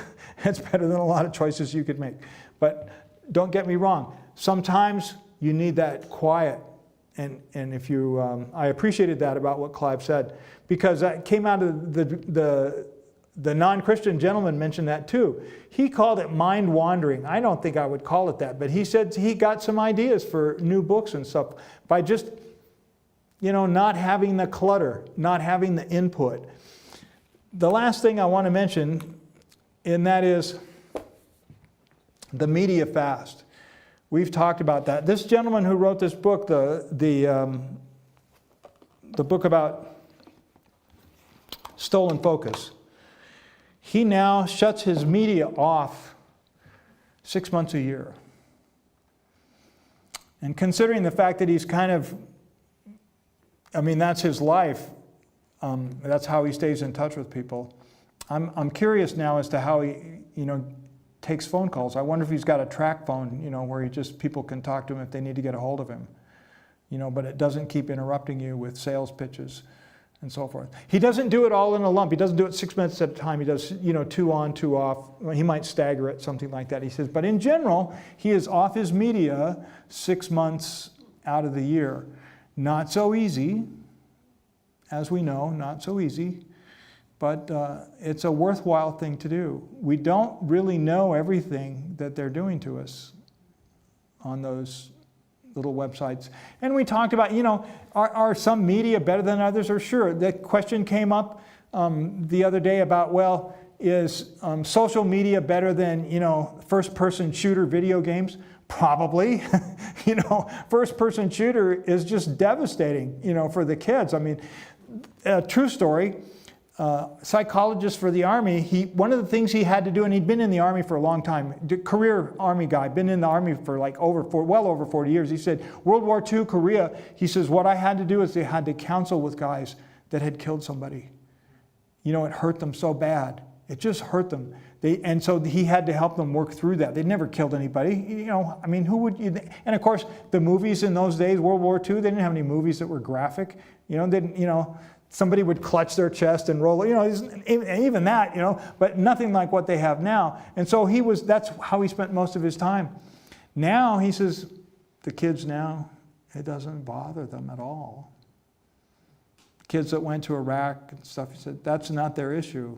a lot of choices you could make. But don't get me wrong. Sometimes you need that quiet. And if you, I appreciated that about what Clive said, because that came out of the non-Christian gentleman mentioned that too. He called it mind wandering. I don't think I would call it that, but he said he got some ideas for new books and stuff by just, not having the clutter, not having the input. The last thing I want to mention, and that is the media fast. We've talked about that. This gentleman who wrote this book, the book about stolen focus, he now shuts his media off 6 months a year. And considering the fact that he's kind of, that's his life, that's how he stays in touch with people. I'm curious now as to how he, takes phone calls. I wonder if he's got a track phone, where people can talk to him if they need to get a hold of him. But it doesn't keep interrupting you with sales pitches and so forth. He doesn't do it all in a lump. He doesn't do it 6 months at a time. He does, 2 on, 2 off. He might stagger it, something like that. He says, but in general, he is off his media 6 months out of the year. Not so easy, as we know, not so easy, but it's a worthwhile thing to do. We don't really know everything that they're doing to us on those little websites. And we talked about, are some media better than others? Or sure, the question came up the other day about, well, is social media better than, first-person shooter video games? Probably. First-person shooter is just devastating, for the kids. I mean, true story. Psychologist for the Army, one of the things he had to do, and he'd been in the Army for a long time, career Army guy, been in the Army for well over 40 years. He said, World War II, Korea, he says, what I had to do is they had to counsel with guys that had killed somebody. It hurt them so bad. It just hurt them. And so he had to help them work through that. They'd never killed anybody. Who would you? And of course, the movies in those days, World War II, they didn't have any movies that were graphic. Somebody would clutch their chest and roll, even that, but nothing like what they have now. And so that's how he spent most of his time. Now, he says, the kids now, it doesn't bother them at all. Kids that went to Iraq and stuff, he said, that's not their issue.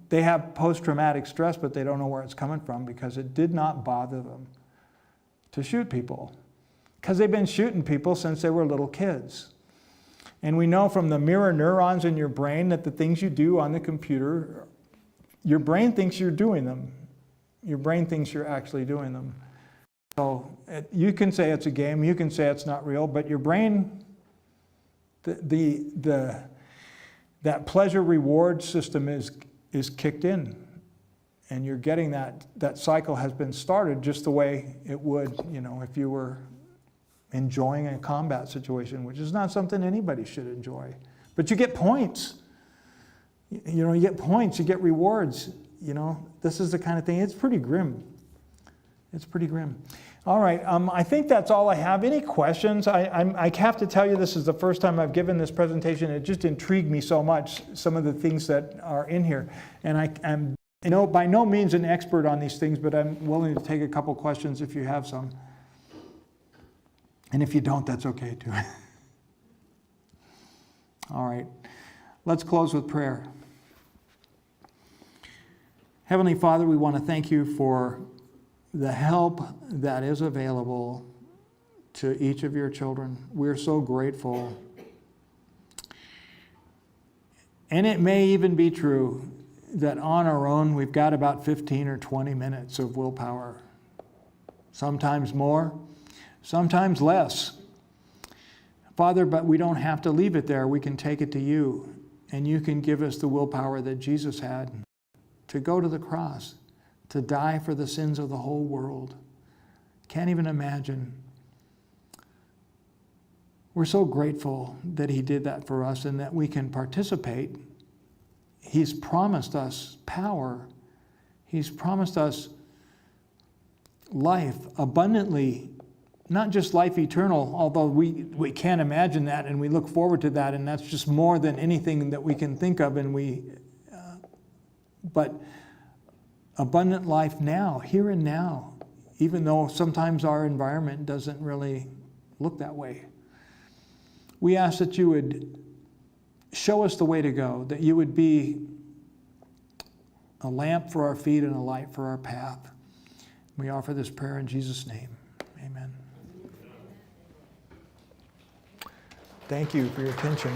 They have post-traumatic stress, but they don't know where it's coming from because it did not bother them to shoot people. Because they've been shooting people since they were little kids. And we know from the mirror neurons in your brain that the things you do on the computer, your brain thinks you're doing them. Your brain thinks you're actually doing them. So you can say it's a game, you can say it's not real, but your brain, that pleasure reward system is kicked in. And you're getting that cycle has been started just the way it would, if you were enjoying a combat situation, which is not something anybody should enjoy. But you get points. You get points, you get rewards. This is the kind of thing. It's pretty grim. It's pretty grim. All right, I think that's all I have. Any questions? I have to tell you, this is the first time I've given this presentation. It just intrigued me so much, some of the things that are in here. And I'm by no means an expert on these things, but I'm willing to take a couple questions if you have some. And if you don't, that's okay too. All right, let's close with prayer. Heavenly Father, we want to thank you for the help that is available to each of your children. We're so grateful. And it may even be true that on our own we've got about 15 or 20 minutes of willpower. Sometimes more, sometimes less. Father, but we don't have to leave it there. We can take it to you, and you can give us the willpower that Jesus had to go to the cross, to die for the sins of the whole world. Can't even imagine. We're so grateful that he did that for us and that we can participate. He's promised us power. He's promised us life abundantly, not just life eternal, although we can't imagine that and we look forward to that, and that's just more than anything that we can think of, but abundant life now, here and now, even though sometimes our environment doesn't really look that way. We ask that you would show us the way to go, that you would be a lamp for our feet and a light for our path. We offer this prayer in Jesus' name. Amen. Thank you for your attention.